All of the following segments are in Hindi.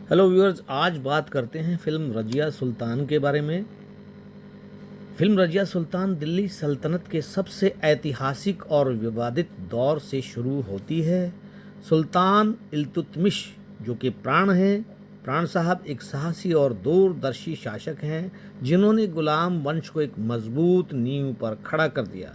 हेलो व्यूअर्स, आज बात करते हैं फिल्म रजिया सुल्तान के बारे में। फिल्म रजिया सुल्तान दिल्ली सल्तनत के सबसे ऐतिहासिक और विवादित दौर से शुरू होती है। सुल्तान इल्तुतमिश, जो कि प्राण साहब एक साहसी और दूरदर्शी शासक हैं जिन्होंने गुलाम वंश को एक मजबूत नींव पर खड़ा कर दिया।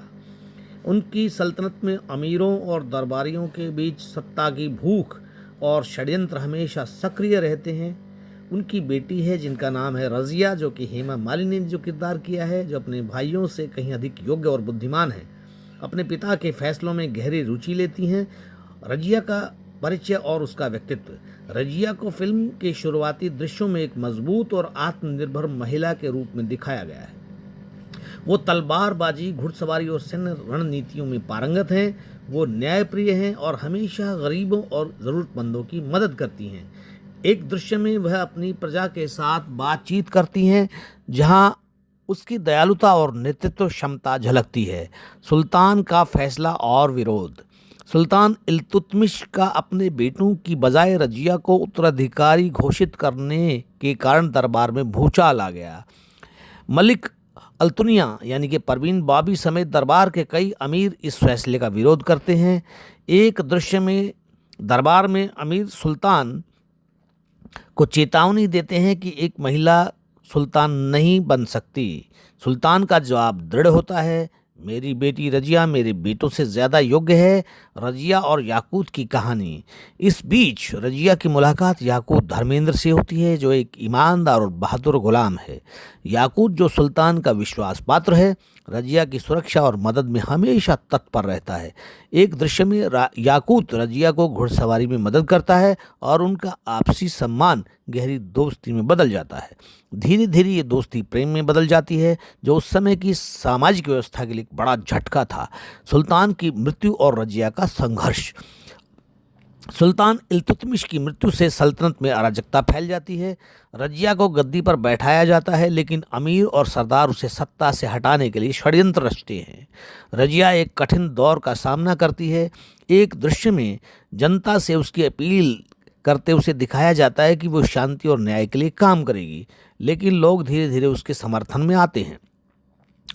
उनकी सल्तनत में अमीरों और दरबारियों के बीच सत्ता की भूख और षड्यंत्र हमेशा सक्रिय रहते हैं। उनकी बेटी है जिनका नाम है रज़िया, जो कि हेमा मालिनी ने जो किरदार किया है, जो अपने भाइयों से कहीं अधिक योग्य और बुद्धिमान है। अपने पिता के फैसलों में गहरी रुचि लेती हैं। रज़िया का परिचय और उसका व्यक्तित्व। रज़िया को फिल्म के शुरुआती दृश्यों में एक मजबूत और आत्मनिर्भर महिला के रूप में दिखाया गया है। वो तलवारबाजी, घुड़सवारी और सैन्य रणनीतियों में पारंगत हैं। वो न्यायप्रिय हैं और हमेशा गरीबों और ज़रूरतमंदों की मदद करती हैं। एक दृश्य में वह अपनी प्रजा के साथ बातचीत करती हैं, जहां उसकी दयालुता और नेतृत्व क्षमता झलकती है। सुल्तान का फैसला और विरोध। सुल्तान इल्तुतमिश का अपने बेटों की बजाय रजिया को उत्तराधिकारी घोषित करने के कारण दरबार में भूचाल आ गया। मलिक अल्तुनिया यानी कि परवीन बाबी समेत दरबार के कई अमीर इस फैसले का विरोध करते हैं। एक दृश्य में दरबार में अमीर सुल्तान को चेतावनी देते हैं कि एक महिला सुल्तान नहीं बन सकती। सुल्तान का जवाब दृढ़ होता है, मेरी बेटी रजिया मेरे बेटों से ज़्यादा योग्य है। रजिया और याकूत की कहानी। इस बीच रजिया की मुलाकात याकूत धर्मेंद्र से होती है, जो एक ईमानदार और बहादुर गुलाम है। याकूत, जो सुल्तान का विश्वास पात्र है, रजिया की सुरक्षा और मदद में हमेशा तत्पर रहता है। एक दृश्य में याकूत रजिया को घुड़सवारी में मदद करता है और उनका आपसी सम्मान गहरी दोस्ती में बदल जाता है। धीरे धीरे ये दोस्ती प्रेम में बदल जाती है, जो उस समय की सामाजिक व्यवस्था के लिए एक बड़ा झटका था। सुल्तान की मृत्यु और रजिया का संघर्ष। सुल्तान इल्तुतमिश की मृत्यु से सल्तनत में अराजकता फैल जाती है। रजिया को गद्दी पर बैठाया जाता है, लेकिन अमीर और सरदार उसे सत्ता से हटाने के लिए षड्यंत्र रचते हैं। रजिया एक कठिन दौर का सामना करती है। एक दृश्य में जनता से उसकी अपील करते उसे दिखाया जाता है कि वो शांति और न्याय के लिए काम करेगी, लेकिन लोग धीरे धीरे उसके समर्थन में आते हैं।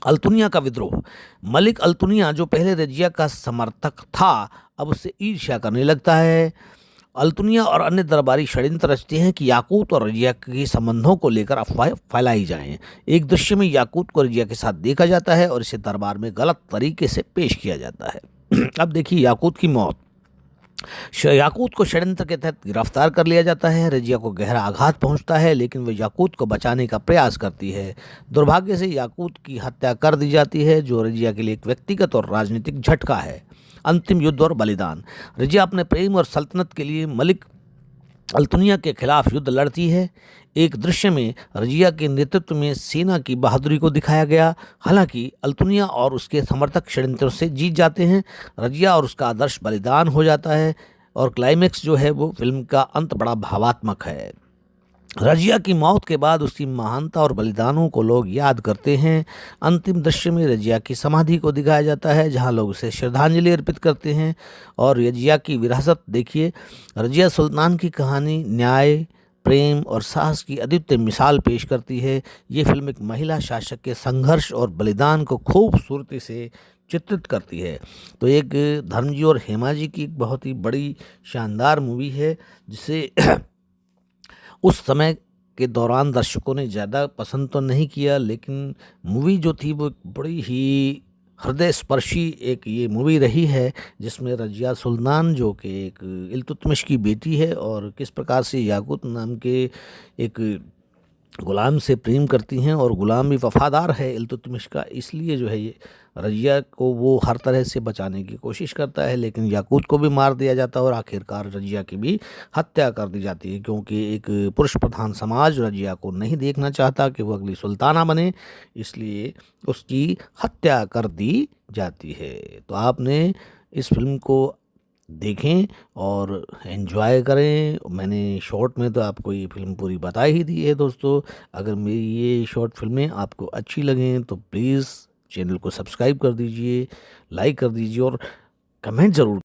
अल्तुनिया का विद्रोह। मलिक अल्तुनिया, जो पहले रजिया का समर्थक था, अब उससे ईर्ष्या करने लगता है। अल्तुनिया और अन्य दरबारी षड्यंत्र रचते हैं कि याकूत और रजिया के संबंधों को लेकर अफवाहें फैलाई जाएं। एक दृश्य में याकूत को रजिया के साथ देखा जाता है और इसे दरबार में गलत तरीके से पेश किया जाता है। अब देखिए याकूत की मौत। याकूत को षड्यंत्र के तहत गिरफ्तार कर लिया जाता है। रजिया को गहरा आघात पहुंचता है, लेकिन वह याकूत को बचाने का प्रयास करती है। दुर्भाग्य से याकूत की हत्या कर दी जाती है, जो रजिया के लिए एक व्यक्तिगत और राजनीतिक झटका है। अंतिम युद्ध और बलिदान। रजिया अपने प्रेम और सल्तनत के लिए मलिक अल्तुनिया के खिलाफ युद्ध लड़ती है। एक दृश्य में रजिया के नेतृत्व में सेना की बहादुरी को दिखाया गया। हालांकि अल्तुनिया और उसके समर्थक षड्यंत्रों से जीत जाते हैं। रजिया और उसका आदर्श बलिदान हो जाता है और क्लाइमेक्स जो है वो फिल्म का अंत बड़ा भावात्मक है। रजिया की मौत के बाद उसकी महानता और बलिदानों को लोग याद करते हैं। अंतिम दृश्य में रजिया की समाधि को दिखाया जाता है, जहां लोग उसे श्रद्धांजलि अर्पित करते हैं। और रजिया की विरासत देखिए। रजिया सुल्तान की कहानी न्याय, प्रेम और साहस की अद्वितीय मिसाल पेश करती है। ये फिल्म एक महिला शासक के संघर्ष और बलिदान को खूबसूरती से चित्रित करती है। तो एक धर्मजी और हेमा जी की एक बहुत ही बड़ी शानदार मूवी है, जिसे उस समय के दौरान दर्शकों ने ज़्यादा पसंद तो नहीं किया, लेकिन मूवी जो थी वो बड़ी ही हृदय स्पर्शी एक ये मूवी रही है, जिसमें रजिया सुल्तान, जो कि एक इल्तुतमिश की बेटी है, और किस प्रकार से याकूत नाम के एक गुलाम से प्रेम करती हैं, और गुलाम भी वफादार है इल्तुतमिश का। इसलिए जो है ये रजिया को वो हर तरह से बचाने की कोशिश करता है, लेकिन याकूत को भी मार दिया जाता है और आखिरकार रजिया की भी हत्या कर दी जाती है, क्योंकि एक पुरुष प्रधान समाज रजिया को नहीं देखना चाहता कि वो अगली सुल्ताना बने, इसलिए उसकी हत्या कर दी जाती है। तो आपने इस फिल्म को देखें और एंजॉय करें। मैंने शॉर्ट में तो आपको ये फिल्म पूरी बता ही दी है दोस्तों। अगर मेरी ये शॉर्ट फिल्में आपको अच्छी लगें तो प्लीज़ चैनल को सब्सक्राइब कर दीजिए, लाइक कर दीजिए और कमेंट ज़रूर